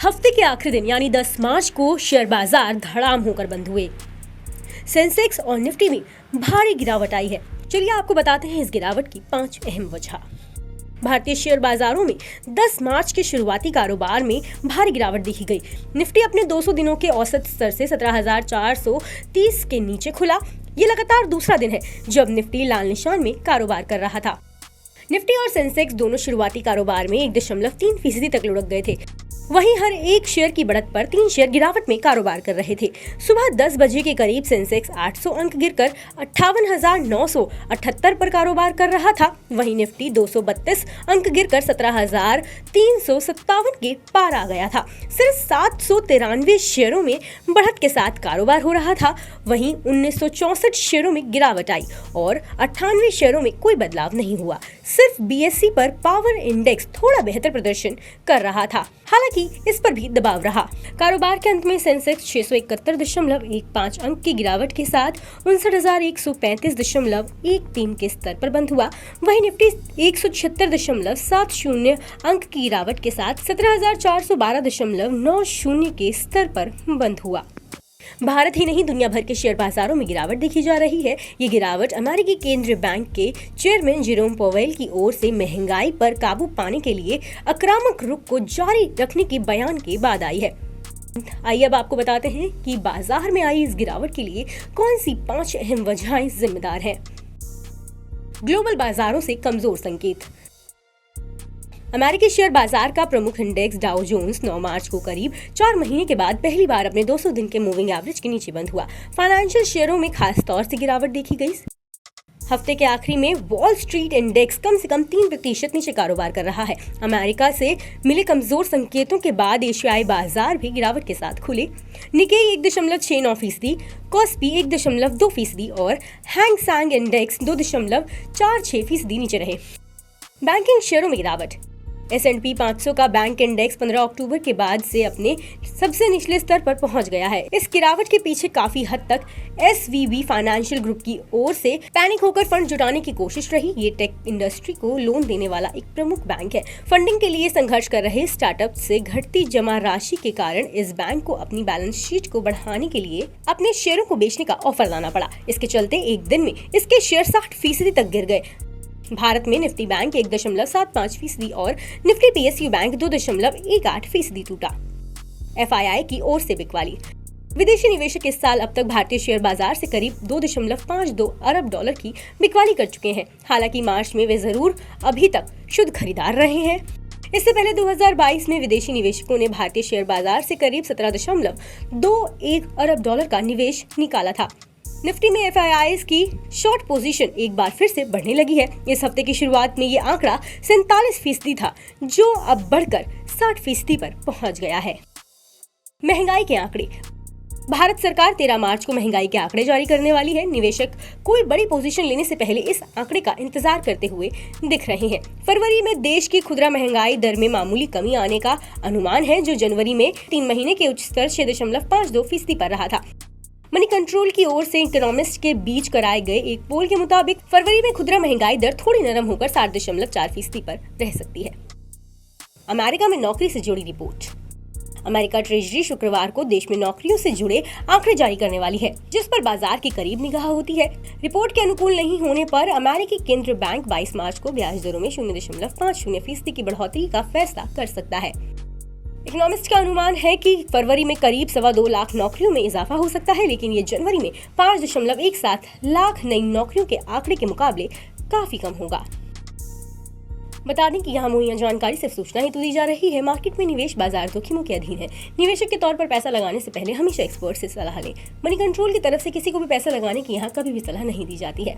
हफ्ते के आखिरी दिन यानी 10 मार्च को शेयर बाजार धड़ाम होकर बंद हुए। सेंसेक्स और निफ्टी में भारी गिरावट आई है। चलिए आपको बताते हैं इस गिरावट की 5 अहम वजह। भारतीय शेयर बाजारों में 10 मार्च के शुरुआती कारोबार में भारी गिरावट देखी गई। निफ्टी अपने 200 दिनों के औसत स्तर से 17,430 के नीचे खुला। ये लगातार दूसरा दिन है जब निफ्टी लाल निशान में कारोबार कर रहा था। निफ्टी और सेंसेक्स दोनों शुरुआती कारोबार में 1.3% तक लुढ़क गए थे। वहीं हर एक शेयर की बढ़त पर 3 शेयर गिरावट में कारोबार कर रहे थे। सुबह 10 बजे के करीब सेंसेक्स 800 अंक गिरकर 58,978 पर कारोबार कर रहा था। वहीं निफ्टी 232 अंक गिरकर 17,357 के पार आ गया था। सिर्फ 793 शेयरों में बढ़त के साथ कारोबार हो रहा था। वहीं 1964 शेयरों में गिरावट आई और 98 शेयरों में कोई बदलाव नहीं हुआ। सिर्फ बीएसई पर पावर इंडेक्स थोड़ा बेहतर प्रदर्शन कर रहा था, हालांकि इस पर भी दबाव रहा। कारोबार के अंत में सेंसेक्स 671.15 अंक की गिरावट के साथ 59,135.13 के स्तर पर बंद हुआ। वहीं निफ्टी 176.70 अंक की गिरावट के साथ 17,412.90 के स्तर पर बंद हुआ। भारत ही नहीं, दुनिया भर के शेयर बाजारों में गिरावट देखी जा रही है। ये गिरावट अमेरिकी केंद्रीय बैंक के चेयरमैन जेरोम पावेल की ओर से महंगाई पर काबू पाने के लिए आक्रामक रुख को जारी रखने के बयान के बाद आई है। आइए अब आपको बताते हैं कि बाजार में आई इस गिरावट के लिए कौन सी 5 अहम वजहें जिम्मेदार हैं। ग्लोबल बाजारों से कमजोर संकेत। अमेरिकी शेयर बाजार का प्रमुख इंडेक्स डाउ जोन्स 9 मार्च को करीब 4 महीने के बाद पहली बार अपने 200 दिन के मूविंग एवरेज के नीचे बंद हुआ। फाइनेंशियल शेयरों में खास तौर से गिरावट देखी गई। हफ्ते के आखिरी में वॉल स्ट्रीट इंडेक्स कम से कम 3% नीचे कारोबार कर रहा है। अमेरिका से मिले कमजोर संकेतों के बाद एशियाई बाजार भी गिरावट के साथ खुले। निकेई 1.69%, कॉस्पी 1.2% और हैंग सेंग इंडेक्स 2.46% नीचे रहे। बैंकिंग शेयरों में गिरावट। S&P 500 का बैंक इंडेक्स 15 अक्टूबर के बाद से अपने सबसे निचले स्तर पर पहुंच गया है। इस गिरावट के पीछे काफी हद तक SVB फाइनेंशियल ग्रुप की ओर से पैनिक होकर फंड जुटाने की कोशिश रही। ये टेक इंडस्ट्री को लोन देने वाला एक प्रमुख बैंक है। फंडिंग के लिए संघर्ष कर रहे स्टार्टअप से घटती जमा राशि के कारण इस बैंक को अपनी बैलेंस शीट को बढ़ाने के लिए अपने शेयरों को बेचने का ऑफर लाना पड़ा। इसके चलते एक दिन में इसके शेयर 60% तक गिर गए। भारत में निफ्टी बैंक 1.75% और निफ्टी PSU बैंक 2.18% टूटा। FII की ओर से बिकवाली। विदेशी निवेशक इस साल अब तक भारतीय शेयर बाजार से करीब 2.52 अरब डॉलर की बिकवाली कर चुके हैं। हालांकि मार्च में वे जरूर अभी तक शुद्ध खरीदार रहे हैं। इससे पहले 2022 में विदेशी निवेशकों ने भारतीय शेयर बाजार से करीब 17.21 अरब डॉलर का निवेश निकाला था। निफ्टी में FIIs की शॉर्ट पोजीशन एक बार फिर से बढ़ने लगी है। इस हफ्ते की शुरुआत में ये आंकड़ा 47% था, जो अब बढ़कर 60% पर पहुंच गया है। महंगाई के आंकड़े। भारत सरकार 13 मार्च को महंगाई के आंकड़े जारी करने वाली है। निवेशक कोई बड़ी पोजीशन लेने से पहले इस आंकड़े का इंतजार करते हुए दिख रहे हैं। फरवरी में देश की खुदरा महंगाई दर में मामूली कमी आने का अनुमान है, जो जनवरी में 3 महीने के उच्च स्तर 6.52% पर रहा था। मनी कंट्रोल की ओर से इकोनॉमिस्ट के बीच कराए गए एक पोल के मुताबिक फरवरी में खुदरा महंगाई दर थोड़ी नरम होकर 7.4% पर रह सकती है। अमेरिका में नौकरी से जुड़ी रिपोर्ट। अमेरिका ट्रेजरी शुक्रवार को देश में नौकरियों से जुड़े आंकड़े जारी करने वाली है, जिस पर बाजार की करीब निगाह होती है। रिपोर्ट के अनुकूल नहीं होने पर अमेरिकी केंद्रीय बैंक 22 मार्च को ब्याज दरों में 0.50% की बढ़ोतरी का फैसला कर सकता है। इकोनॉमिस्ट का अनुमान है कि फरवरी में करीब 2.25 लाख नौकरियों में इजाफा हो सकता है, लेकिन ये जनवरी में 5.17 लाख नई नौकरियों के आंकड़े के मुकाबले काफी कम होगा। बता दें कि यहाँ मुहैया जानकारी सिर्फ सूचना हेतु दी जा रही है। मार्केट में निवेश बाजार जोखिमों के अधीन है। निवेशक के तौर पर पैसा लगाने से पहले हमेशा एक्सपर्ट से सलाह लें। मनी कंट्रोल की तरफ से किसी को भी पैसा लगाने की यहाँ कभी भी सलाह नहीं दी जाती है।